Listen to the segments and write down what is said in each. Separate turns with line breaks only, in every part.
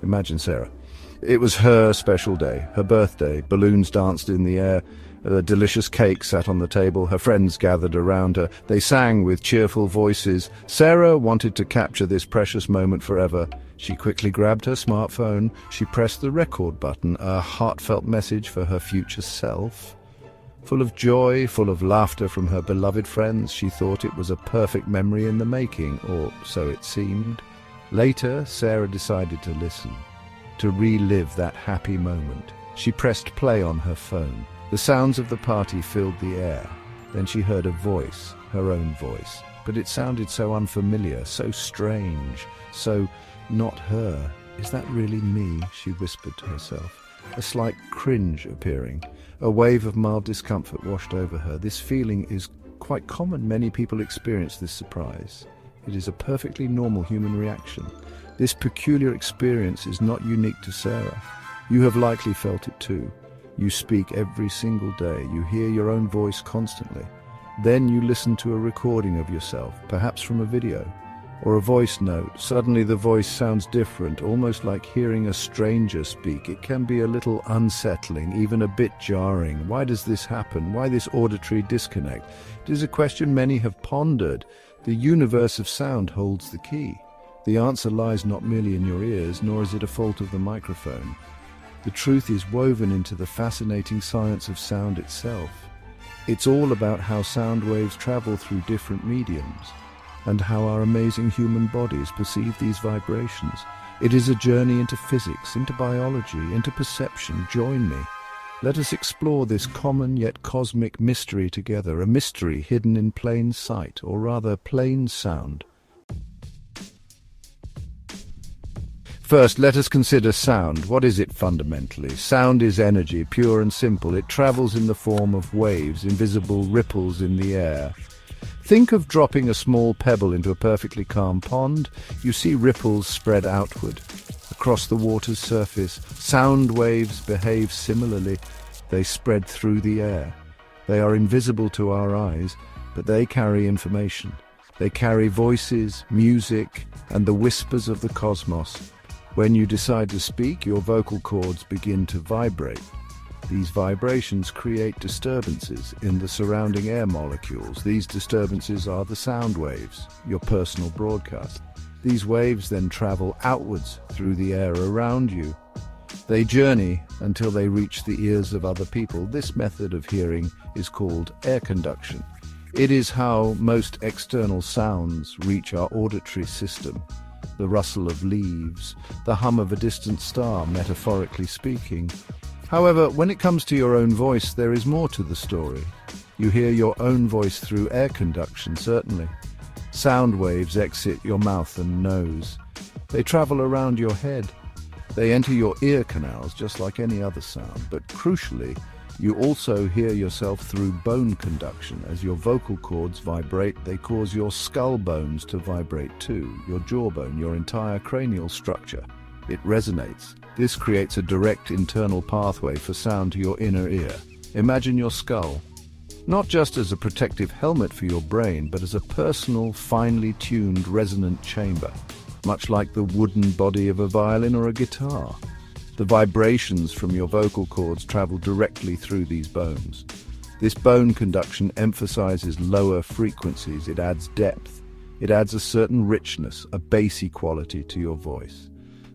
Imagine Sarah. It was her special day, her birthday. Balloons danced in the air. A delicious cake sat on the table. Her friends gathered around her. They sang with cheerful voices. Sarah wanted to capture this precious moment forever. She quickly grabbed her smartphone. She pressed the record button, a heartfelt message for her future self. Full of joy, full of laughter from her beloved friends, she thought it was a perfect memory in the making, or so it seemed. Later, Sarah decided to listen, to relive that happy moment. She pressed play on her phone. The sounds of the party filled the air. Then she heard a voice, her own voice. But it sounded so unfamiliar, so strange, so not her. "Is that really me?" she whispered to herself. A slight cringe appearing. A wave of mild discomfort washed over her. This feeling is quite common. Many people experience this surprise. It is a perfectly normal human reaction. This peculiar experience is not unique to Sarah. You have likely felt it too. You speak every single day. You hear your own voice constantly. Then you listen to a recording of yourself, perhaps from a video or a voice note. Suddenly the voice sounds different, almost like hearing a stranger speak. It can be a little unsettling, even a bit jarring. Why does this happen? Why this auditory disconnect? It is a question many have pondered. The universe of sound holds the key. The answer lies not merely in your ears, nor is it a fault of the microphone. The truth is woven into the fascinating science of sound itself. It's all about how sound waves travel through different mediums, and how our amazing human bodies perceive these vibrations. It is a journey into physics, into biology, into perception. Join me. Let us explore this common yet cosmic mystery together, a mystery hidden in plain sight, or rather plain sound. First, let us consider sound. What is it fundamentally? Sound is energy, pure and simple. It travels in the form of waves, invisible ripples in the air. Think of dropping a small pebble into a perfectly calm pond. You see ripples spread outward. Across the water's surface, sound waves behave similarly. They spread through the air. They are invisible to our eyes, but they carry information. They carry voices, music, and the whispers of the cosmos. When you decide to speak, your vocal cords begin to vibrate. These vibrations create disturbances in the surrounding air molecules. These disturbances are the sound waves, your personal broadcast. These waves then travel outwards through the air around you. They journey until they reach the ears of other people. This method of hearing is called air conduction. It is how most external sounds reach our auditory system. The rustle of leaves, the hum of a distant star, metaphorically speaking. However, when it comes to your own voice, there is more to the story. You hear your own voice through air conduction, certainly. Sound waves exit your mouth and nose. They travel around your head. They enter your ear canals just like any other sound, but crucially, you also hear yourself through bone conduction. As your vocal cords vibrate, they cause your skull bones to vibrate too, your jawbone, your entire cranial structure. It resonates. This creates a direct internal pathway for sound to your inner ear. Imagine your skull, not just as a protective helmet for your brain, but as a personal, finely tuned resonant chamber, much like the wooden body of a violin or a guitar. The vibrations from your vocal cords travel directly through these bones. This bone conduction emphasizes lower frequencies. It adds depth. It adds a certain richness, a bassy quality to your voice.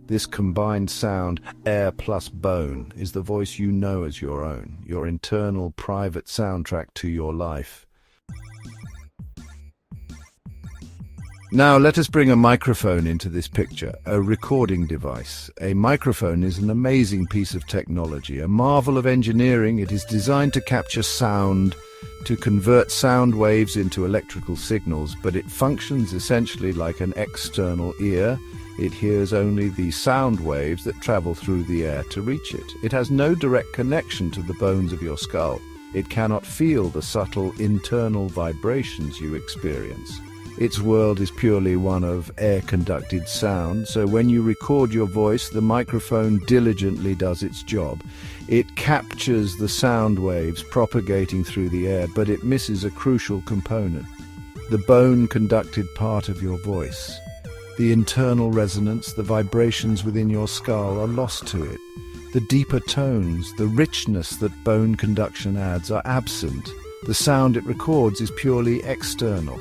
This combined sound, air plus bone, is the voice you know as your own, your internal private soundtrack to your life. Now let us bring a microphone into this picture, a recording device. A microphone is an amazing piece of technology, a marvel of engineering. It is designed to capture sound, to convert sound waves into electrical signals, but it functions essentially like an external ear. It hears only the sound waves that travel through the air to reach it. It has no direct connection to the bones of your skull. It cannot feel the subtle internal vibrations you experience. Its world is purely one of air-conducted sound, so when you record your voice, the microphone diligently does its job. It captures the sound waves propagating through the air, but it misses a crucial component, the bone-conducted part of your voice. The internal resonance, the vibrations within your skull are lost to it. The deeper tones, the richness that bone conduction adds are absent. The sound it records is purely external.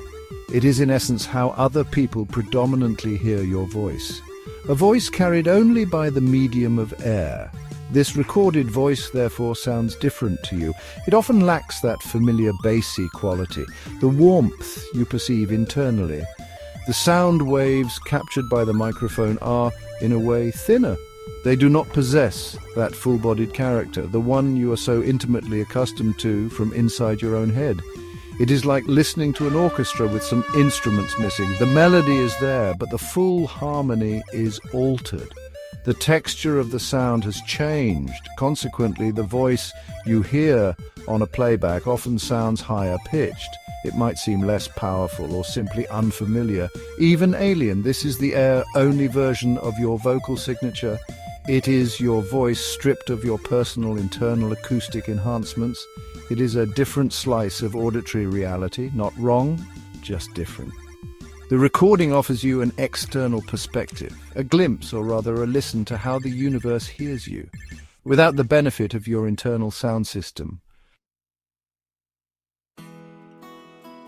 It is in essence how other people predominantly hear your voice. A voice carried only by the medium of air. This recorded voice, therefore, sounds different to you. It often lacks that familiar bassy quality, the warmth you perceive internally. The sound waves captured by the microphone are, in a way, thinner. They do not possess that full-bodied character, the one you are so intimately accustomed to from inside your own head. It is like listening to an orchestra with some instruments missing. The melody is there, but the full harmony is altered. The texture of the sound has changed. Consequently, the voice you hear on a playback often sounds higher pitched. It might seem less powerful or simply unfamiliar, even alien. This is the air-only version of your vocal signature. It is your voice stripped of your personal internal acoustic enhancements. It is a different slice of auditory reality, not wrong, just different. The recording offers you an external perspective, a glimpse, or rather a listen to how the universe hears you, without the benefit of your internal sound system.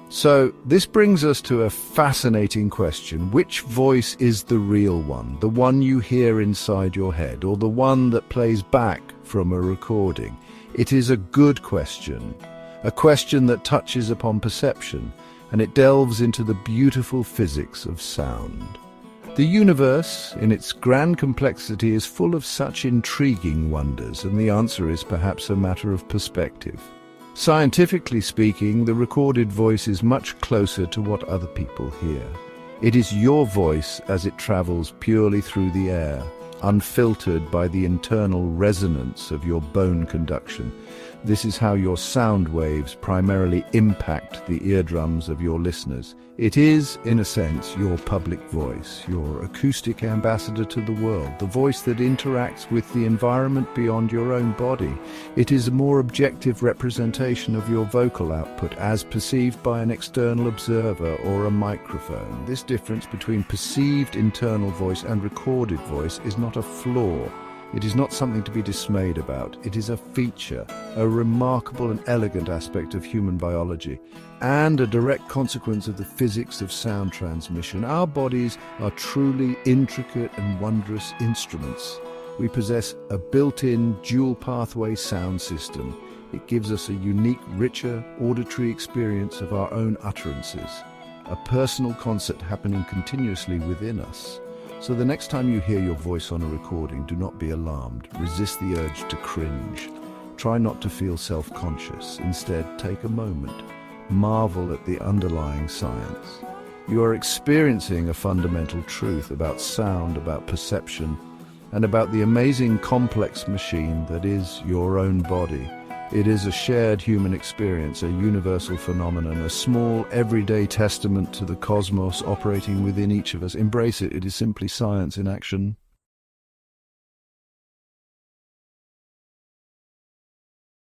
So, this brings us to a fascinating question. Which voice is the real one? The one you hear inside your head, or the one that plays back from a recording? It is a good question, a question that touches upon perception, and it delves into the beautiful physics of sound. The universe, in its grand complexity, is full of such intriguing wonders, and the answer is perhaps a matter of perspective. Scientifically speaking, the recorded voice is much closer to what other people hear. It is your voice as it travels purely through the air, unfiltered by the internal resonance of your bone conduction. This is how your sound waves primarily impact the eardrums of your listeners. It is, in a sense, your public voice, your acoustic ambassador to the world, the voice that interacts with the environment beyond your own body. It is a more objective representation of your vocal output as perceived by an external observer or a microphone. This difference between perceived internal voice and recorded voice is not a flaw. It is not something to be dismayed about. It is a feature, a remarkable and elegant aspect of human biology, and a direct consequence of the physics of sound transmission. Our bodies are truly intricate and wondrous instruments. We possess a built-in dual pathway sound system. It gives us a unique, richer auditory experience of our own utterances, a personal concert happening continuously within us. So the next time you hear your voice on a recording, do not be alarmed. Resist the urge to cringe. Try not to feel self-conscious. Instead, take a moment. Marvel at the underlying science. You are experiencing a fundamental truth about sound, about perception, and about the amazing complex machine that is your own body. It is a shared human experience, a universal phenomenon, a small, everyday testament to the cosmos operating within each of us. Embrace it. It is simply science in action.